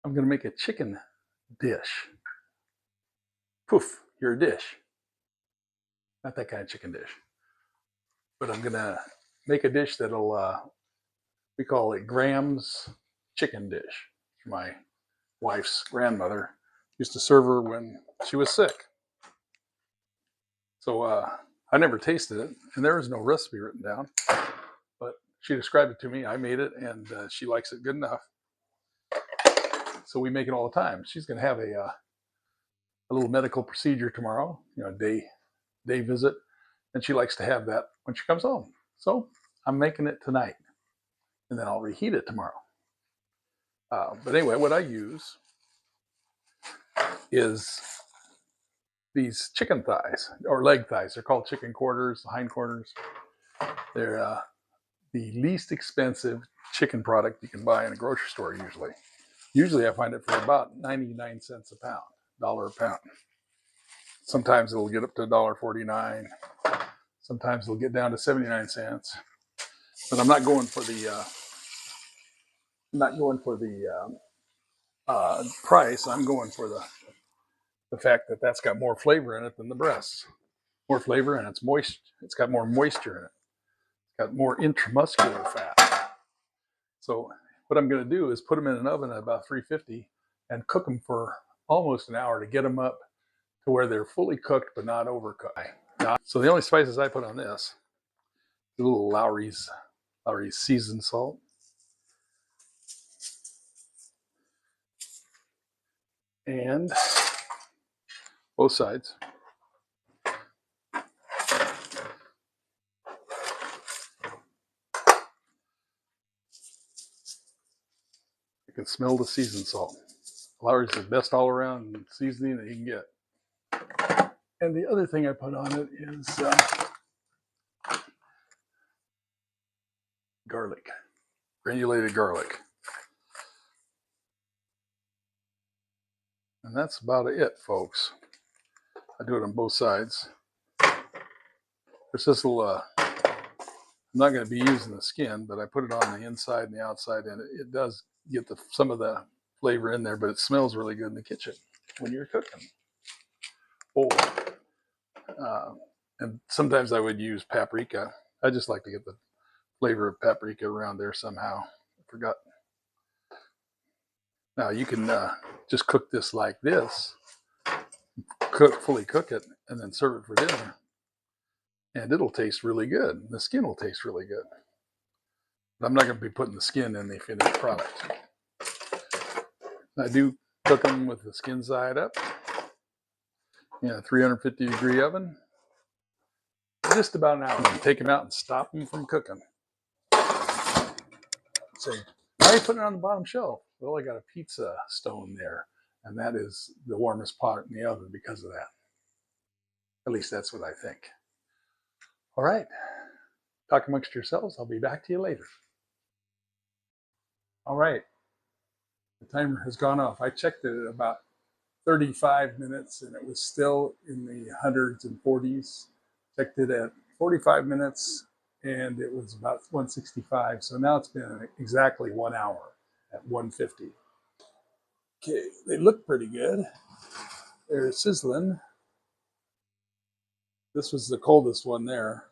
I'm going to make a chicken dish. Poof, you're a dish. Not that kind of chicken dish. But I'm going to make a dish that'll, we call it Graham's chicken dish. My wife's grandmother used to serve her when she was sick. So I never tasted it, and there was no recipe written down. But she described it to me. I made it, and she likes it good enough. So we make it all the time. She's going to have a little medical procedure tomorrow, day visit, and she likes to have that when she comes home. So I'm making it tonight, and then I'll reheat it tomorrow. But anyway, what I use is these chicken thighs, or leg thighs. They're called chicken quarters, hindquarters. They're the least expensive chicken product you can buy in a grocery store usually. Usually I find it for about 99 cents a pound, $1 a pound. Sometimes it'll get up to $1.49. Sometimes it'll get down to 79 cents. But I'm not going for the price. I'm going for the fact that that's got more flavor in it than the breasts. More flavor, and it's moist. It's got more moisture in it. It's got more intramuscular fat. So what I'm going to do is put them in an oven at about 350 and cook them for almost an hour to get them up to where they're fully cooked but not overcooked. So the only spices I put on this, a little Lowry's seasoned salt, and both sides. You can smell the seasoned salt. Lowry's the best all-around seasoning that you can get. And the other thing I put on it is garlic, granulated garlic. And that's about it, folks. I do it on both sides. There's this little, I'm not going to be using the skin, but I put it on the inside and the outside, and it does get some of the flavor in there, but it smells really good in the kitchen when you're cooking. And sometimes I would use paprika. I just like to get the flavor of paprika around there somehow. I forgot. Now you can just cook this like this, fully cook it, and then serve it for dinner. And it'll taste really good. The skin will taste really good. But I'm not going to be putting the skin in the finished product. I do cook them with the skin side up in a 350-degree oven. Just about an hour. And take them out and stop them from cooking. So, why are you putting it on the bottom shelf? Well, I got a pizza stone there, and that is the warmest part in the oven because of that. At least that's what I think. All right. Talk amongst yourselves. I'll be back to you later. All right. The timer has gone off. I checked it at about 35 minutes, and it was still in the hundreds and 40s. Checked it at 45 minutes, and it was about 165. So now it's been exactly 1 hour at 150. Okay, they look pretty good. They're sizzling. This was the coldest one there.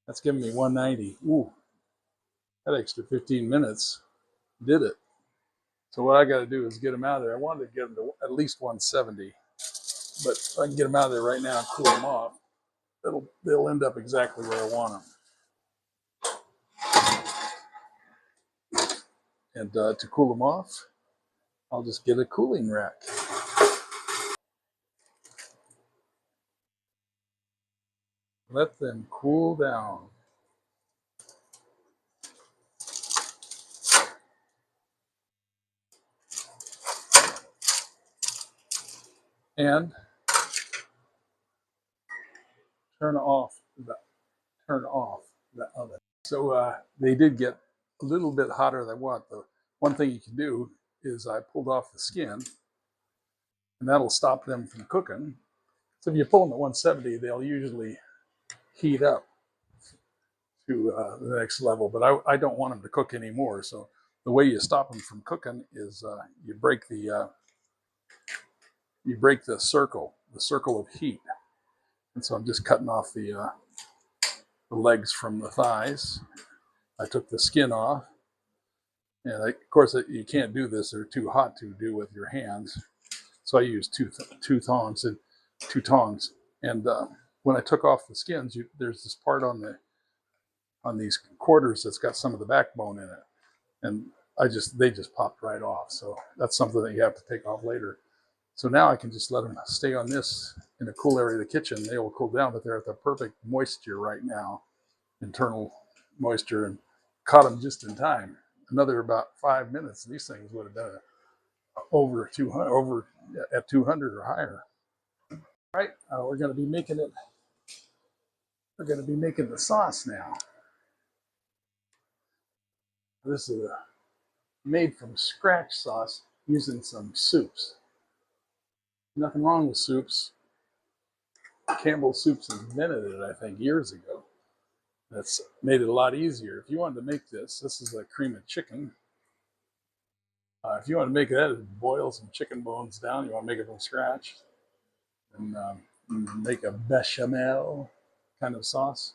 That's giving me 190. Ooh, that extra 15 minutes did it. So what I got to do is get them out of there. I wanted to get them to at least 170, but if I can get them out of there right now and cool them off, they'll end up exactly where I want them. And to cool them off, I'll just get a cooling rack. Let them cool down. And turn off the oven. So they did get a little bit hotter than what. The one thing you can do is I pulled off the skin, and that'll stop them from cooking. So if you pull them at 170, they'll usually heat up to the next level. But I don't want them to cook anymore, so the way you stop them from cooking is you break the circle of heat. And so I'm just cutting off the legs from the thighs. I took the skin off. And of course, you can't do this. They're too hot to do with your hands. So I used two tongs. And when I took off the skins, there's this part on these quarters that's got some of the backbone in it. And they just popped right off. So that's something that you have to take off later. So now I can just let them stay on this in a cool area of the kitchen. They will cool down, but they're at the perfect moisture right now, internal moisture, and caught them just in time. Another about 5 minutes, these things would have been over 200, at 200 or higher. All right, we're going to be making it. We're going to be making the sauce now. This is a made from scratch sauce using some soups. Nothing wrong with soups. Campbell's Soups invented it, I think, years ago. That's made it a lot easier. If you wanted to make this is a cream of chicken. If you want to make that, boil some chicken bones down. You want to make it from scratch, and make a bechamel kind of sauce,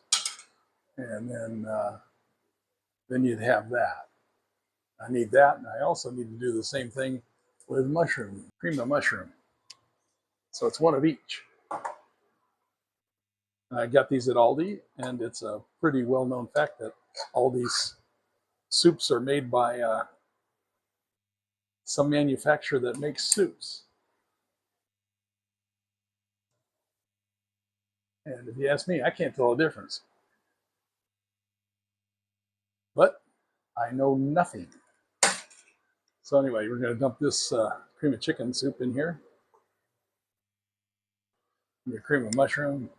and then you'd have that. I need that, and I also need to do the same thing with mushroom, cream of mushroom. So it's one of each. I got these at Aldi, and it's a pretty well-known fact that all these soups are made by some manufacturer that makes soups. And if you ask me, I can't tell the difference. But I know nothing. So anyway, we're going to dump this cream of chicken soup in here. Your cream of mushroom.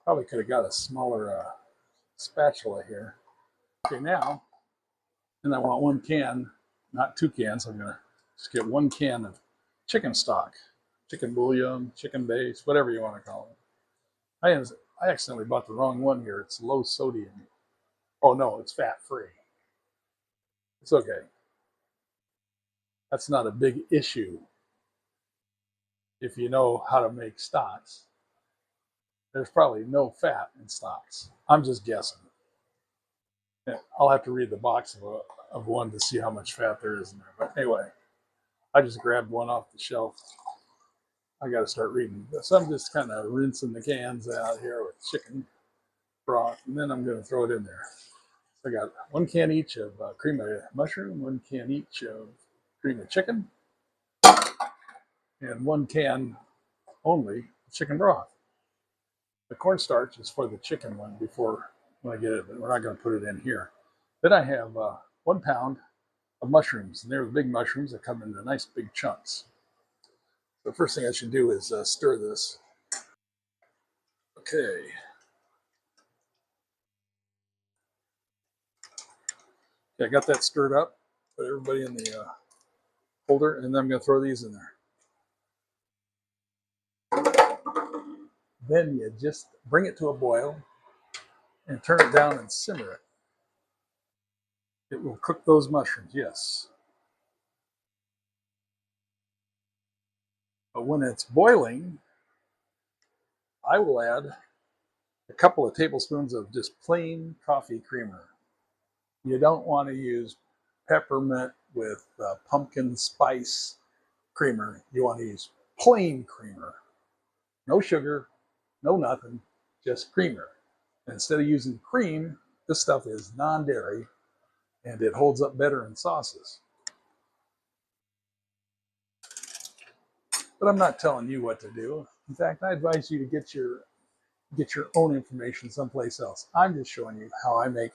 Probably could have got a smaller spatula here. Okay, now, and I want 1 can, not 2 cans. I'm going to just get 1 can of chicken stock, chicken bouillon, chicken base, whatever you want to call it. I accidentally bought the wrong one here. It's low sodium. Oh no, it's fat-free. It's okay. That's not a big issue if you know how to make stocks. There's probably no fat in stocks. I'm just guessing. Yeah, I'll have to read the box of one to see how much fat there is in there. But anyway, I just grabbed one off the shelf. I got to start reading. So I'm just kind of rinsing the cans out here with chicken broth, and then I'm going to throw it in there. So I got 1 can each of cream of mushroom, 1 can each of cream of chicken, and 1 can only chicken broth. The cornstarch is for the chicken one when I get it, but we're not going to put it in here. Then I have 1 pound of mushrooms, and they're the big mushrooms that come in the nice big chunks. The first thing I should do is stir this. Okay. I got that stirred up. Put everybody in the holder, and then I'm going to throw these in there. Then you just bring it to a boil and turn it down and simmer it. It will cook those mushrooms, yes. But when it's boiling, I will add a couple of tablespoons of just plain coffee creamer. You don't want to use peppermint with pumpkin spice creamer. You want to use plain creamer. No sugar, no nothing, just creamer. And instead of using cream, this stuff is non-dairy, and it holds up better in sauces. But I'm not telling you what to do. In fact, I advise you to get your own information someplace else. I'm just showing you how I make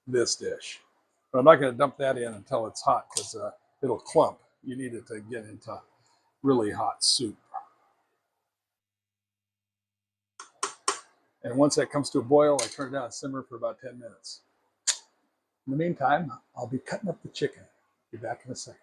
this dish. But I'm not going to dump that in until it's hot, because it'll clump. You need it to get into really hot soup. And once that comes to a boil, I turn it down and simmer for about 10 minutes. In the meantime, I'll be cutting up the chicken. Be back in a second.